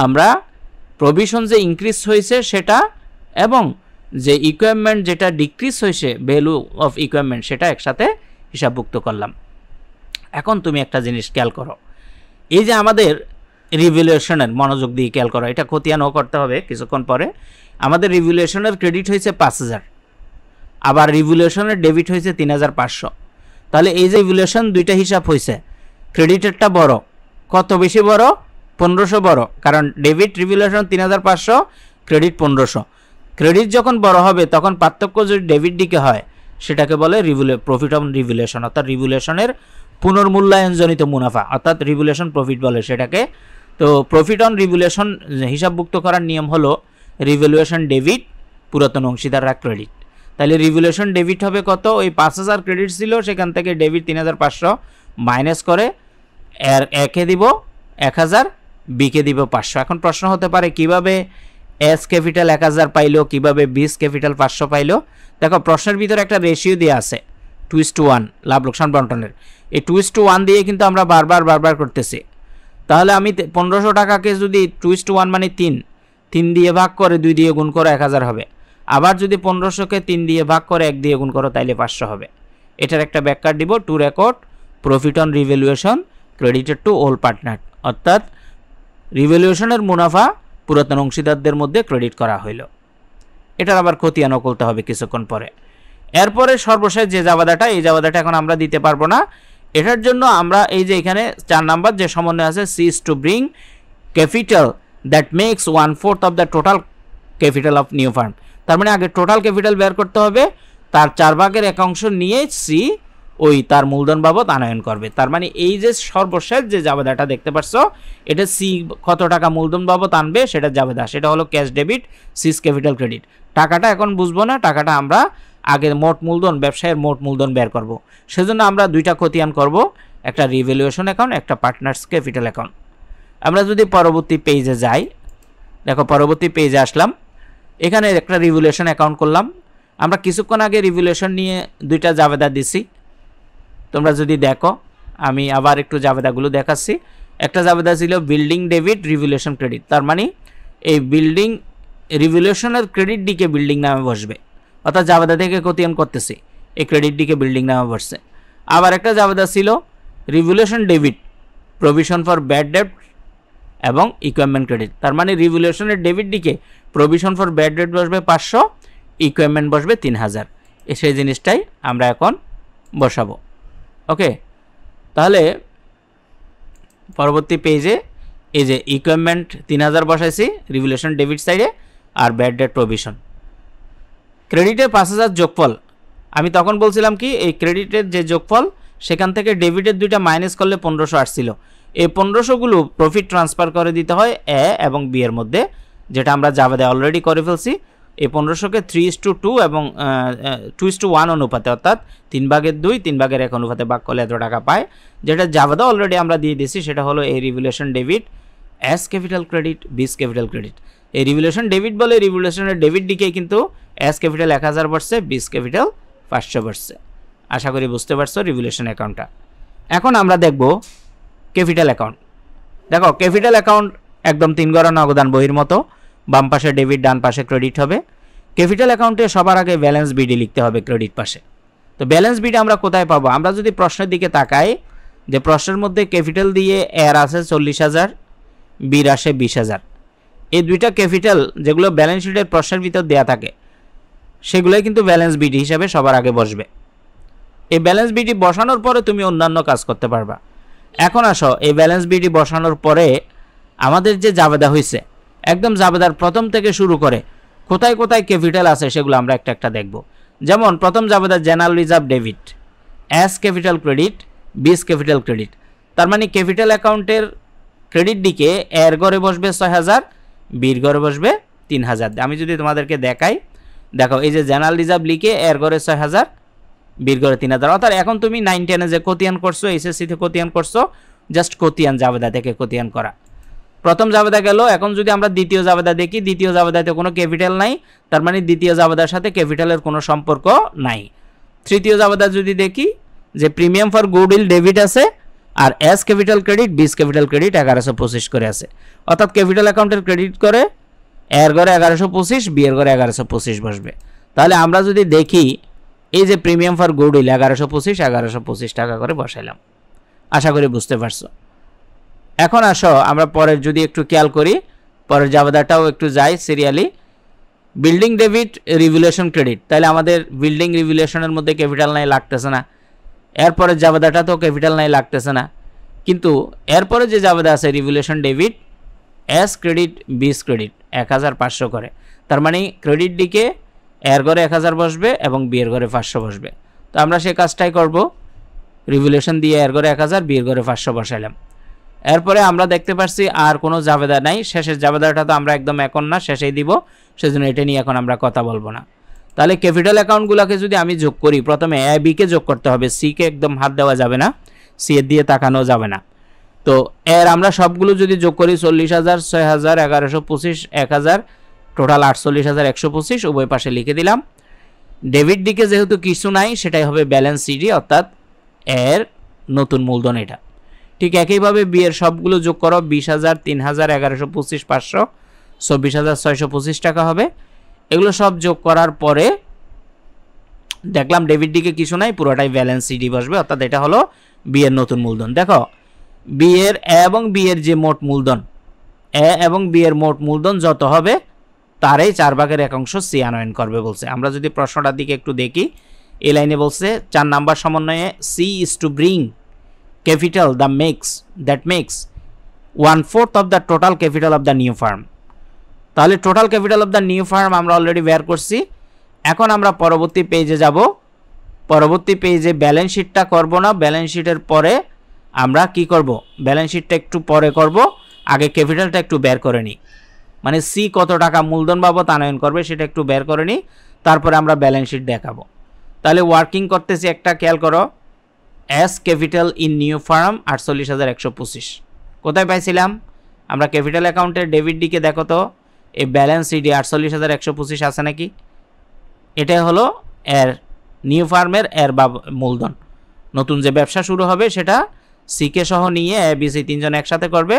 আমরা প্রভিশন যে ইনক্রিজ হয়েছে সেটা এবং যে ইকুইপমেন্ট যেটা ডিক্রিজ হয়েছে ভ্যালু অফ ইকুইপমেন্ট সেটা একসাথে হিসাবভুক্ত করলাম। এখন তুমি একটা জিনিস খেয়াল করো, এই যে আমাদের রিভ্যালুয়েশনের মনোযোগ দিয়ে খেয়াল করো, এটা খতিয়ানও করতে হবে কিছুক্ষণ পরে। আমাদের রিভ্যালুয়েশনের ক্রেডিট হয়েছে 5000, আবার রিভ্যালুয়েশনের ডেবিট হয়েছে 3500। তাহলে এই যে রিভ্যালুয়েশন দুইটা হিসাব হয়েছে, ক্রেডিটেরটা বড়, কত বেশি বড়? 1500 বড়, কারণ ডেবিট রিভ্যালুয়েশন 3500, ক্রেডিট 1500। ক্রেডিট যখন বড় হবে তখন পার্থক্য যদি ডেবিট দিকে হয় সেটাকে বলে প্রফিট অন রিভ্যালুয়েশন, অর্থাৎ রিভ্যালুয়েশনের পুনর্মূল্যায়নজনিত মুনাফা, অর্থাৎ রিভ্যালুয়েশন প্রফিট বলে সেটাকে। তো প্রফিট অন রিভ্যালুয়েশন হিসাবভুক্ত করার নিয়ম হলো রিভ্যালুয়েশন ডেবিট, পুরাতন অংশীদাররা ক্রেডিট। তাহলে রিভ্যালুয়েশন ডেবিট হবে কত? ওই 5000 ক্রেডিট ছিল, সেখান থেকে ডেবিট 3500 মাইনাস করে এর একে দিব 1000, বিকে দিব 500। এখন প্রশ্ন হতে পারে কিভাবে এস ক্যাপিটাল 1000 পাইলো, কিভাবে বিস ক্যাপিটাল 500 পাইলো? দেখো প্রশ্নের ভিতরে একটা রেশিও দেওয়া আছে 2:1 লাভ লোকসান বন্টনের, এই 2:1 দিয়ে কিন্তু আমরা বারবার করতেছি। তাহলে আমি 1500 টাকাকে যদি 2:1 মানে 3 দিয়ে ভাগ করে 2 দিয়ে গুণ করো 1000 হবে, আবার যদি 1500কে 3 দিয়ে ভাগ করে 1 দিয়ে গুণ করো তাইলে 500 হবে। এটার একটা ব্যাখ্যা দিব to record profit on revaluation credited to all partner, অর্থাৎ রিভ্যালুয়েশনের মুনাফা পুরাতন অংশীদারদের মধ্যে ক্রেডিট করা হইল। এটার আবার খতিয়ান করতে হবে কিছুক্ষণ পরে। এরপরে সর্বশেষ যে জাবেদাটা, এই জাবেদাটা এখন আমরা দিতে পারবো না। এটার জন্য আমরা এই যে এখানে 4 নাম্বার যে সমন্বয় আছে, C is to bring capital that makes 1/4 of the total capital of new firm. তার মানে আগে টোটাল ক্যাপিটাল বের করতে হবে, তার 4 ভাগের এক অংশ নিয়ে সি ওই তার মূলধন বাবদ আনয়ন করবে। তার মানে এই যে সর্বশেষ যে জাবেদাটা দেখতে পাচ্ছ, এটা সি কত টাকা মূলধন বাবদ আনবে সেটা জাবেদা, সেটা হলো cash debit C's capital credit. টাকাটা এখন বুঝবো না, টাকাটা আমরা আগে মোট মূলধন, ব্যবসায়ের মোট মূলধন বের করব। সেজন্য আমরা দুইটা খতিয়ান করব, একটা রিভ্যালুয়েশন অ্যাকাউন্ট, একটা পার্টনার্স ক্যাপিটাল অ্যাকাউন্ট। আমরা যদি পরবর্তী পেজে যাই, দেখো পরবর্তী পেজে আসলাম, এখানে একটা রিভ্যালুয়েশন অ্যাকাউন্ট করলাম। আমরা কিছুক্ষণ আগে রিভ্যালুয়েশন নিয়ে দুইটা জাবেদা দিছি, তোমরা যদি দেখো আমি আবার একটু জাবেদাগুলো দেখাচ্ছি। একটা জাবেদা ছিল বিল্ডিং ডেবিট রিভ্যালুয়েশন ক্রেডিট, তার মানে এই বিল্ডিং রিভ্যালুয়েশনের ক্রেডিট ডিকে বিল্ডিং নামে বসবে, অর্থাৎ জাবেদা থেকে খতিয়ান করতেছি, এই ক্রেডিট ডিকে বিল্ডিং নামে বসছে। আবার একটা জাবেদা ছিল revaluation debit provision for bad debt এবং ইকুইপমেন্ট ক্রেডিট, তার মানে রিভ্যালুয়েশনের ডেবিট ডিকে প্রভিশন ফর ব্যাড ডেট বসবে 500, ইকুইপমেন্ট বসবে 3000। সেই জিনিসটাই আমরা এখন বসাবো। ওকে, তাহলে পরবর্তী পেজে এই যে ইকুইপমেন্ট 3000 বসাইছি রিভ্যালুয়েশন ডেবিট সাইডে, আর ব্যাড ডেট প্রভিশন। ক্রেডিটের 5000 যোগফল, আমি তখন বলছিলাম কি এই ক্রেডিটের যে যোগফল সেখান থেকে ডেবিটের দুইটা মাইনাস করলে 1500 আসছিল, এই 1500গুলো প্রফিট ট্রান্সফার করে দিতে হয় এ এবং বি এর মধ্যে, যেটা আমরা জাবেদা অলরেডি করে ফেলছি। এই 1500কে 3:2 এবং 2:1 অনুপাতে, অর্থাৎ 3/2 3/1 অনুপাতে ভাগ করলে এত টাকা পায়, যেটা জাবেদা অলরেডি আমরা দিয়ে দিয়েছি। সেটা হলো এই revaluation debit A's capital credit B's capital credit. এই রিভ্যালুয়েশন ডেবিট বলে রিভ্যালুয়েশনের ডেবিট দিকে কিন্তু এস ক্যাপিটাল 1000 বসছে, বিস ক্যাপিটাল 500 বসছে। আশা করি বুঝতে পারছো রিভ্যালুয়েশন অ্যাকাউন্টটা। এখন আমরা দেখব ক্যাপিটাল অ্যাকাউন্ট। দেখো ক্যাপিটাল অ্যাকাউন্ট একদম 3 গড়া নগদান বইয়ের মতো, বাম পাশে ডেবিট ডান পাশে ক্রেডিট হবে। ক্যাপিটাল অ্যাকাউন্টে সবার আগে ব্যালেন্স বিডি লিখতে হবে ক্রেডিট পাশে। তো ব্যালেন্স বিডি আমরা কোথায় পাবো? আমরা যদি প্রশ্নের দিকে তাকাই, যে প্রশ্নের মধ্যে ক্যাপিটাল দিয়ে এর আছে 40000, বির আসে 20000, এই দুইটা ক্যাপিটাল যেগুলো ব্যালেন্স শিটের প্রশ্নের ভিতর দেওয়া থাকে সেগুলোই কিন্তু ব্যালেন্স বিডি হিসাবে সবার আগে বসবে। এই ব্যালেন্স বিডি বসানোর পরে তুমি অন্যান্য কাজ করতে পারবা। এখন আসো, এই ব্যালেন্স বিডি বসানোর পরে আমাদের যে জাবেদা হয়েছে একদম জাবেদার প্রথম থেকে শুরু করে কোথায় কোথায় ক্যাপিটাল আছে সেগুলো আমরা একটা একটা দেখব। যেমন প্রথম জাবেদা general reserve debit, A's capital credit, B's capital credit. তার মানে ক্যাপিটাল অ্যাকাউন্টের ক্রেডিট দিকে এর ঘরে বসবে 6000, বির ঘরে বসবে 3000। আমি যদি তোমাদেরকে দেখাই, দেখো এই যে জেনারেল রিজার্ভ লিখে এর ঘরে 6000, বির ঘরে 3000। অর্থাৎ এখন তুমি 9-10 যে কোতিয়ান করছো, এসএসসিতে কোতিয়ান করছো, জাস্ট কোতিয়ান জাবেদা থেকে কোতিয়ান করা। প্রথম জাবেদা গেল। এখন যদি আমরা দ্বিতীয় জাবেদা দেখি, দ্বিতীয় জাবেদাতে কোনো ক্যাপিটাল নাই, তার মানে দ্বিতীয় জাবেদার সাথে ক্যাপিটালের কোনো সম্পর্ক নাই। তৃতীয় জাবেদা যদি দেখি যে প্রিমিয়াম ফর গুডউইল ডেবিট আছে আর S capital credit, B's capital credit 1125 করে আছে। অর্থাৎ ক্যাপিটাল অ্যাকাউন্টের ক্রেডিট করে এর ঘরে 1125, বি এর ঘরে 1125 বসবে। তাহলে আমরা যদি দেখি এই যে প্রিমিয়াম ফর গুডউইল 1125 টাকা করে বসাইলাম। আশা করি বুঝতে পারছো। এখন আসো আমরা পরের যদি একটু খেয়াল করি, পরের জাবেদাটাও একটু যাই serially. Building debit, revaluation credit. তাহলে আমাদের বিল্ডিং রিভ্যালুয়েশনের মধ্যে ক্যাপিটাল নাই, লাগতেছে না। এরপরের জাবেদাটা তো ক্যাপিটাল নাই, লাগতেছে না। কিন্তু এরপরে যে জাবেদা আছে রিভ্যালুয়েশন ডেবিট, এস ক্রেডিট, বিস ক্রেডিট 1500 করে। তার মানে ক্রেডিট দিকে এর ঘরে 1000 বসবে এবং বি এর ঘরে 500 বসবে। তো আমরা সেই কাজটাই করব, রিভ্যালুয়েশন দিয়ে এর ঘরে 1000, বি এর ঘরে 500 বসাইলাম। এরপরে আমরা দেখতে পাচ্ছি আর কোনো জাবেদা নাই। শেষের জাবেদাটা তো আমরা একদম এখন না, শেষেই দিব, সেজন্য এটা নিয়ে এখন আমরা কথা বলবো না। তাহলে ক্যাপিটাল অ্যাকাউন্টগুলোকে যদি আমি যোগ করি, প্রথমে এ বিকে যোগ করতে হবে, সিকে একদম হাত দেওয়া যাবে না, সি এর দিয়ে তাকানো যাবে না। তো এর আমরা সবগুলো যদি যোগ করি 40,000, 6,000, 1125, 1000, টোটাল 48,125 উভয় পাশে লিখে দিলাম। ডেবিট দিকে যেহেতু কিছু নাই, সেটাই হবে ব্যালেন্স সিডি, অর্থাৎ এর নতুন মূলধন এটা। ঠিক একইভাবে বি এর সবগুলো যোগ করো, 20,000, 3,000, 1125, 500, 24,625 টাকা হবে। এগুলো সব যোগ করার পরে দেখলাম ডেবিট দিকে কিছু নাই, পুরোটাই ব্যালেন্স সিডি বসবে, অর্থাৎ এটা হলো বি এর নতুন মূলধন। দেখো বি এর এবং বি এর যে মোট মূলধন, এ এবং বি এর মোট মূলধন যত হবে তারই 4/1 সি আনয়ন করবে বলছে। আমরা যদি প্রশ্নটার দিকে একটু দেখি, এই লাইনে বলছে 4 নাম্বার সমন্বয়ে C is to bring capital that makes 1/4 of the total capital of the new firm। তাহলে total capital of the new farm আমরা অলরেডি বের করছি। এখন আমরা পরবর্তী পেজে যাব। পরবর্তী পেজে ব্যালেন্স শিটটা করব না, ব্যালেন্স শিটের পরে আমরা কি করব, ব্যালেন্স শিটটা একটু পরে করব, আগে ক্যাপিটালটা একটু বের করে নিই। মানে সি কত টাকা মূলধন বাবদ আনয়ন করবে সেটা একটু বের করে নিই, তারপরে আমরা ব্যালেন্স শিট দেখাবো। তাহলে ওয়ার্কিং করতেছি, একটা খেয়াল করো, S capital in new farm 48,125 কোথায় পাইছিলাম আমরা? ক্যাপিটাল অ্যাকাউন্টের ডেবিট দিকে দেখো তো, এই ব্যালেন্স সিডি 48,125 আছে নাকি? এটাই হলো এর নিউ ফার্মের এর মূলধন। নতুন যে ব্যবসা শুরু হবে সেটা সিকে সহ নিয়ে এ বি সি তিনজন একসাথে করবে,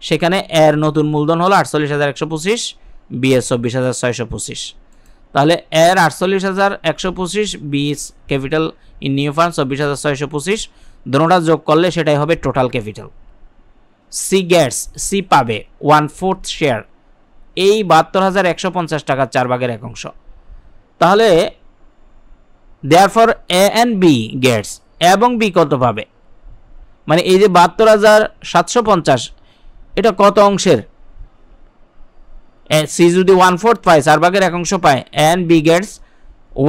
সেখানে এর নতুন মূলধন হলো 48,125, বি এর 24,625। তাহলে এর 48,125, B capital in new firm 24,625, দুটোটা যোগ করলে সেটাই হবে টোটাল ক্যাপিটাল। সি পাবে 1/4 শেয়ার, এই 72,150 টাকার 4/1। তাহলে therefore A and B gets, এবং বি কত পাবে? মানে এই যে 72,750 এটা কত অংশের? সি যদি 1/4 পায়, 4/1 পায়, এন্ড বি গেটস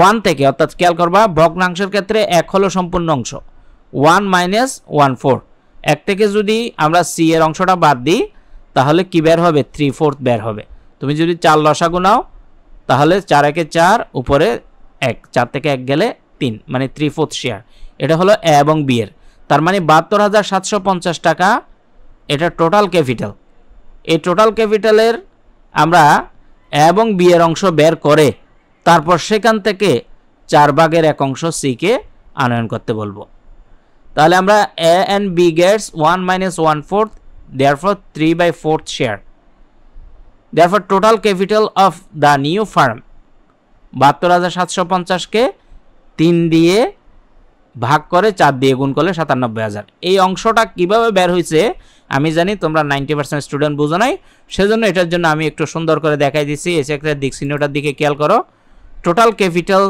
1 থেকে, অর্থাৎ খেয়াল করবা ভগ্নাংশের ক্ষেত্রে 1 হলো সম্পূর্ণ অংশ, 1 - 1/4। 1 থেকে যদি আমরা সি এর অংশটা বাদ দিই তাহলে কি বের হবে? 3/4 বের হবে। তুমি যদি 4 লসাগু নাও তাহলে 4 একে 4, উপরে 1, 4 থেকে 1 গেলে 3, মানে 3/4 শেয়ার। এটা হলো এ এবং বি এর। তার মানে 72,750 টাকা এটা টোটাল ক্যাপিটাল। এই টোটাল ক্যাপিটালের আমরা এ এবং বি এর অংশ বের করে তারপর সেখান থেকে 4/1 সিকে আনয়ন করতে বলবো। তাহলে আমরা এ and B Gates 1 - 1/4, therefore 3/4 share, therefore total capital of the new firm 72,750 কে 3 দিয়ে ভাগ করে 4 দিয়ে গুণ করলে 97,000। এই অংশটা কিভাবে বের হয়েছে আমি জানি তোমরা 90% স্টুডেন্ট বুঝো নাই, সেজন্য এটার জন্য আমি একটু সুন্দর করে দেখাই দিচ্ছি। এই সেক্টরের দিক চিহ্নটার দিকে খেয়াল করো। টোটাল ক্যাপিটাল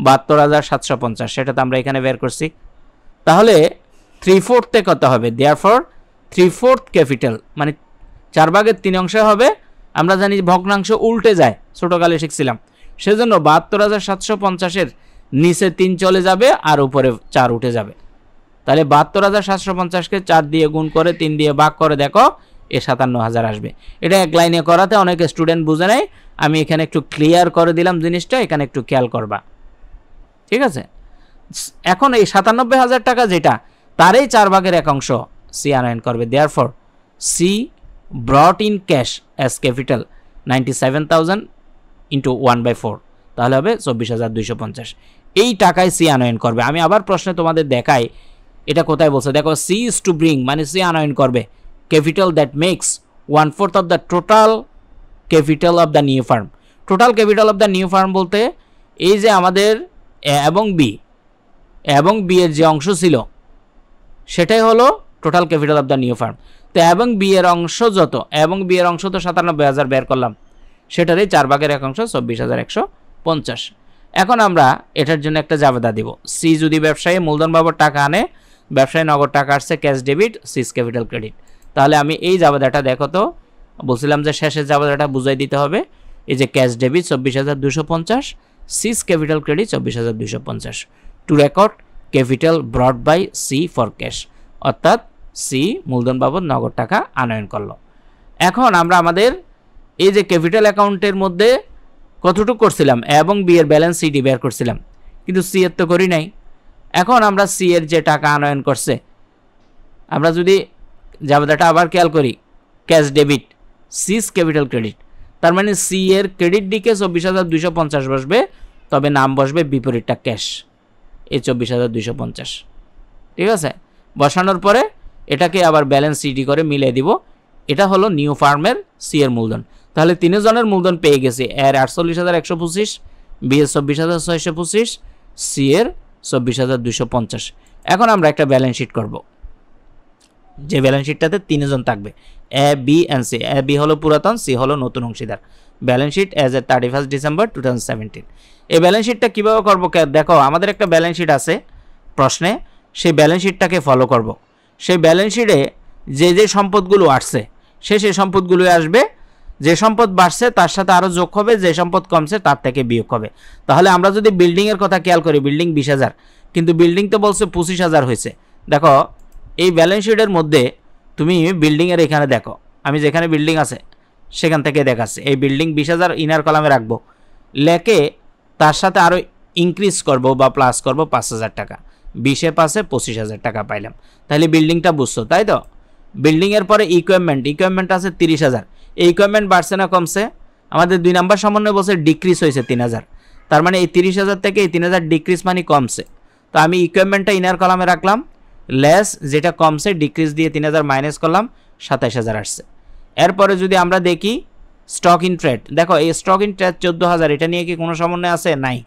72,750, সেটা তো আমরা এখানে বের করছি। তাহলে 3/4 কত হবে? দেয়ারফর 3/4 ক্যাপিটাল মানে 4/3 অংশে হবে। আমরা জানি ভগ্নাংশ উল্টে যায়, ছোটকালে শিখছিলাম, সেজন্য 72,750-এর নিচে 3 চলে যাবে আর উপরে 4 উঠে যাবে। তাহলে 72,750-কে 4 দিয়ে গুণ করে 3 দিয়ে ভাগ করে দেখো এ 57,000 আসবে। এটা এক লাইনে করাতে অনেক স্টুডেন্ট বুঝে নাই, আমি এখানে একটু ক্লিয়ার করে দিলাম জিনিসটা, এখানে একটু খেয়াল করবা, ঠিক আছে? এখন এই 97,000 টাকা যেটা, তারই 4/1 অংশ সি আনয়ন করবে। Therefore C brought in cash as capital 97,000 into 1/4, তাহলে হবে 24,250। এই টাকায় সি আনয়ন করবে। আমি আবার প্রশ্নে তোমাদের দেখাই এটা কোথায় বলছে, দেখো সি ইজ টু ব্রিং মানে সি আনয়ন করবে capital that makes 1/4 of the total capital of the new firm. Total capital of the new firm বলতে এই যে আমাদের এ এবং বি এর যে অংশ ছিল সেটাই হলো total capital of the new farm. তো এবং বি এর অংশ যত, এবং বি এর অংশ তো 97,000 বের করলাম, সেটারই 4/1 অংশ 24,150। এখন আমরা এটার জন্য একটা জাবেদা দিব। সি যদি ব্যবসায়ী মূলধন বাবদ টাকা আনে, ব্যবসায়ী নগদ টাকা আসছে cash debit, C's capital credit. তাহলে আমি এই জাবেদাটা দেখো তো, বলছিলাম যে শেষের জাবেদাটা বুঝাই দিতে হবে। এই যে cash debit 24,250, C's capital credit 24,250 to record capital brought by C for cash, অর্থাৎ সি মূলধন বাবদ নগদ টাকা আনয়ন করলো। এখন আমরা আমাদের এই যে ক্যাপিটাল অ্যাকাউন্টের মধ্যে কতটুকু করছিলাম, এবং বি এর ব্যালেন্স সিটি বের করছিলাম, কিন্তু সি এর তো করি নাই। এখন আমরা সি এর যে টাকা আনয়ন করছে, আমরা যদি জাবেদাটা আবার খেয়াল করি, cash debit C's capital credit, তার মানে সি এর ক্রেডিট দিকে 24,250 বসবে, তবে নাম বসবে বিপরীতটা ক্যাশ, এই 24,250, ঠিক আছে? বসানোর পরে এটাকে আবার ব্যালেন্স সিটি করে মিলিয়ে দিব। এটা হলো নিউ ফার্মের সি এর মূলধন। তাহলে তিনজনের মূলধন পেয়ে গেছি, এর 48,125, বি এর 24,625, সি এর 24,250। এখন আমরা একটা ব্যালেন্স শিট করব, যে ব্যালেন্স শিটটাতে তিনজন থাকবে, A B and C. A B হলো পুরাতন, সি হলো নতুন অংশীদার। Balance sheet as at 31 December 2017। এই ব্যালেন্স শিটটা কীভাবে করবো দেখো, আমাদের একটা ব্যালেন্স শিট আছে প্রশ্নে, সেই ব্যালেন্স শিটটাকে ফলো করব। সেই ব্যালেন্স শিটে যে যে সম্পদগুলো আসছে সেই সম্পদগুলো আসবে, যে সম্পদ বাড়ছে তার সাথে আরও যোগ হবে, যে সম্পদ কমছে তার থেকে বিয়োগ হবে। তাহলে আমরা যদি বিল্ডিংয়ের কথা খেয়াল করি, বিল্ডিং 20,000, কিন্তু বিল্ডিং তো বলছে 25,000 হয়েছে। দেখো এই ব্যালেন্স শিটের মধ্যে তুমি বিল্ডিংয়ের এখানে দেখো, আমি যেখানে বিল্ডিং আছে সেখান থেকে দেখাচ্ছি। এই বিল্ডিং 20,000 ইনার কলামে রাখবো, লেখে তার সাথে আরও ইনক্রিজ করব বা প্লাস করব 5,000 টাকা, 20-এ 5-এ 25,000 টাকা পাইলাম। তাহলে বিল্ডিংটা বুঝছো, তাই তো? বিল্ডিংয়ের পরে ইকুইপমেন্ট আছে 30,000। এই ইকুইপমেন্ট বাড়ছে না কমছে? আমাদের 2 নম্বর সমন্বয় বলছে ডিক্রিজ হয়েছে 3,000, তার মানে এই 30,000 থেকে এই 3,000 ডিক্রিজ মানে কমছে। তো আমি ইকুইপমেন্টটা ইনার কলামে রাখলাম, লেস যেটা কমছে ডিক্রিজ দিয়ে 3,000 মাইনাস করলাম, 27,000 আসছে। এরপরে যদি আমরা দেখি স্টক ইন ট্রেড, দেখো এই স্টক ইন ট্রেড 14,000, এটা নিয়ে কি কোনো সমন্বয় আছে? নাই।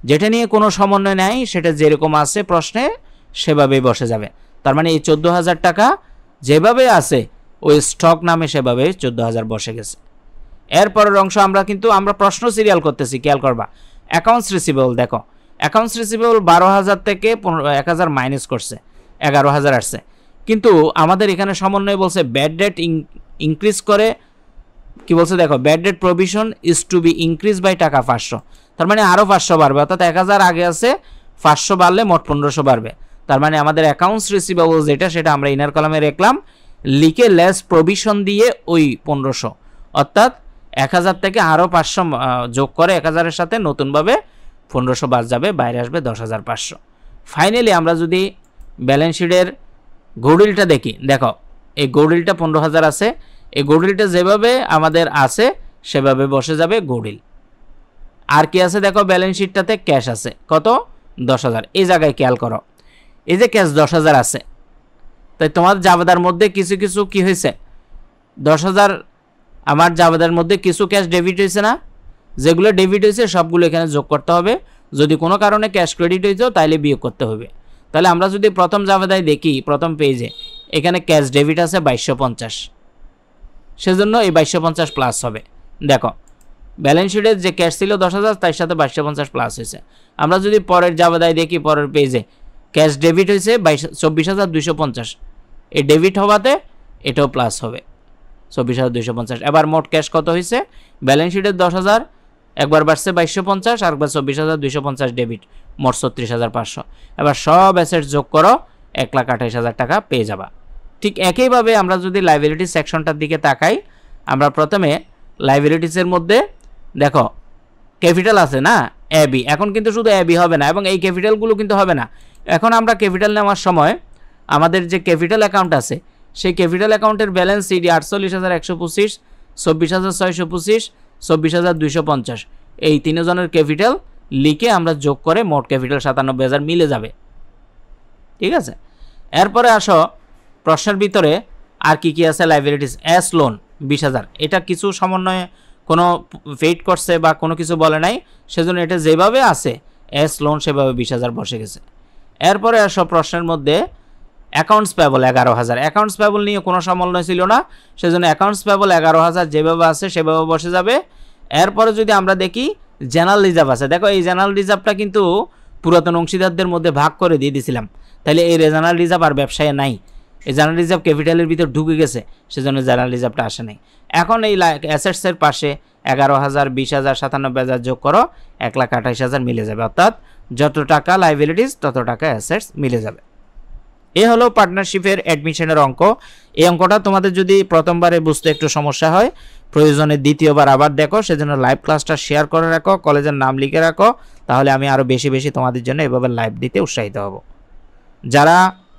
যেটা নিয়ে কোনো সমন্বয় নাই সেটা যেরকম আছে প্রশ্নে সেভাবেই বসে যাবে। তার মানে এই 14,000 টাকা যেভাবে আছে ওই স্টক নামে সেভাবে 14,000 বসে গেছে। এরপরের অংশ আমরা প্রশ্ন সিরিয়াল করতেছি, খেয়াল করবা। অ্যাকাউন্টস রিসিভেবল, দেখো অ্যাকাউন্টস রিসিভেবল 12,000 থেকে 1,000 মাইনাস করছে, 11,000 আসছে। কিন্তু আমাদের এখানে সমন্বয় বলছে ব্যাড ডেট ইনক্রিজ করে, কি বলছে দেখো, bad debt provision is to be increase by টাকা 500, তার মানে আরও 500 বাড়বে, অর্থাৎ 1,000 আগে আছে, 500 বাড়লে মোট 1,500 বাড়বে। তার মানে আমাদের অ্যাকাউন্টস রিসিভেবল যেটা সেটা আমরা ইনার কলামে রাখলাম, লিখে লেস প্রভিশন দিয়ে ওই 1,500, অর্থাৎ 1,000 থেকে আরও 500 যোগ করে 1,000-এর সাথে নতুনভাবে 1,500 বাদ যাবে, বাইরে আসবে 10,500। ফাইনালি আমরা যদি ব্যালেন্স শিটের গৌডিলটা দেখি, দেখো এই গৌডিলটা 15,000 আছে, এই গৌডিলটা যেভাবে আমাদের আছে সেভাবে বসে যাবে গৌডিল। আর কি আছে দেখো, ব্যালেন্স শিটটাতে ক্যাশ আছে কত, 10,000। এই জায়গায় খেয়াল করো, এই যে ক্যাশ 10,000 আছে, তাই তোমার জাবেদার মধ্যে কিছু কিছু কি হয়েছে, 10,000 আমার জাবেদার মধ্যে কিছু ক্যাশ ডেবিট হয়েছে না, যেগুলো ডেবিট হয়েছে সবগুলো এখানে যোগ করতে হবে। যদি কোনো কারণে ক্যাশ ক্রেডিট হয়েছে তাহলে বিয়োগ করতে হবে। তাহলে আমরা যদি প্রথম জাবেদায় দেখি প্রথম পেজে এখানে ক্যাশ ডেবিট আছে 2250, সেজন্য এই 2250 প্লাস হবে। দেখো ব্যালেন্স শিটের যে ক্যাশ ছিল 10,000 তার সাথে 2250 প্লাস হয়েছে। আমরা যদি পরের জাবেদায় দেখি পরের পেজে ক্যাশ ডেবিট হয়েছে 24,250, এই ডেবিট হওয়াতে এটাও প্লাস হবে 24,250। এবার মোট ক্যাশ কত হয়েছে, ব্যালেন্স শিটের 10,000 একবার বাড়ছে 2250 আর একবার 24,250 ডেবিট, মোট 36,500। এবার সব অ্যাসেট যোগ করো 1,28,000 টাকা পেয়ে যাবা। ঠিক একইভাবে আমরা যদি লাইবিলিটি সেকশনটার দিকে তাকাই, আমরা প্রথমে লাইবিলিটিসের মধ্যে দেখো ক্যাপিটাল আছে না এবি, এখন কিন্তু শুধু এবি হবে না এবং এই ক্যাপিটালগুলো কিন্তু হবে না। এখন আমরা ক্যাপিটাল নেওয়ার সময় আমাদের যে ক্যাপিটাল অ্যাকাউন্ট আছে সেই ক্যাপিটাল অ্যাকাউন্টের ব্যালেন্স সিডি 48,125, 24,625, 24,250 এই তিনজনের ক্যাপিটাল লিখে আমরা যোগ করে মোট ক্যাপিটাল 97,000 মিলে যাবে। ঠিক আছে, এরপরে আসো প্রশ্নের ভিতরে আর কি কি আছে লাইবিলিটিস। এস লোন 20,000, এটা কিছু সমন্বয়ে কোনো পেইড করছে বা কোনো কিছু বলে নাই, সেজন্য এটা যেভাবে আছে এস লোন সেভাবে 20,000 বসে গেছে। এরপরে আসো প্রশ্নের মধ্যে অ্যাকাউন্টস পেবল 11,000, অ্যাকাউন্টস পেবল নিয়ে কোনো সমন্বয় ছিল না, সেজন্য অ্যাকাউন্টস পেবল 11,000 যেভাবে আছে সেভাবে বসে যাবে। এরপরে যদি আমরা দেখি জেনারেল রিজার্ভ আছে, দেখো এই জেনারেল রিজার্ভটা কিন্তু পুরাতন অংশীদারদের মধ্যে ভাগ করে দিয়ে দিয়েছিলাম, তাহলে এই জেনারেল রিজার্ভ আর ব্যবসায় নাই, এই জেনারেল রিজার্ভ ক্যাপিটালের ভিতর ঢুকে গেছে, সেজন্য জেনারেল রিজার্ভটা আসে নাই। এখন এই অ্যাসেটসের পাশে 11,000, 20,000, 97,000 যোগ করো 1,28,000 মিলে যাবে, অর্থাৎ যত টাকা লাইবিলিটিস তত টাকা অ্যাসেটস মিলে যাবে। এ হলো পার্টনারশিপের অ্যাডমিশনের অঙ্ক। এই অঙ্কটা তোমাদের যদি প্রথমবারে বুঝতে একটু সমস্যা হয়, প্রয়োজনে দ্বিতীয়বার আবার দেখো, সেজন্য লাইভ ক্লাসটা শেয়ার করে রাখো, কলেজের নাম লিখে রাখো, তাহলে আমি আরও বেশি বেশি তোমাদের জন্য এভাবে লাইভ দিতে উৎসাহিত হব। যারা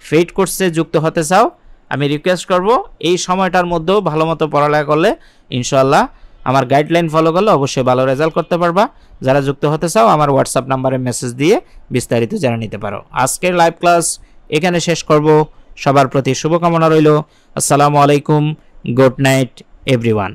ফেইড কোর্সে যুক্ত হতে চাও, আমি রিকোয়েস্ট করব এই সময়টার মধ্যেও ভালো মতো পড়ালেখা করলে ইনশাআল্লাহ আমার গাইডলাইন ফলো করলে অবশ্যই ভালো রেজাল্ট করতে পারবা। যারা যুক্ত হতে চাও আমার হোয়াটসঅ্যাপ নাম্বারে মেসেজ দিয়ে বিস্তারিত জেনে নিতে পারো। আজকের লাইভ ক্লাস এখানে শেষ করব। সবার প্রতি শুভকামনা রইল। আসসালামু আলাইকুম, গুড নাইট এভরিওয়ান।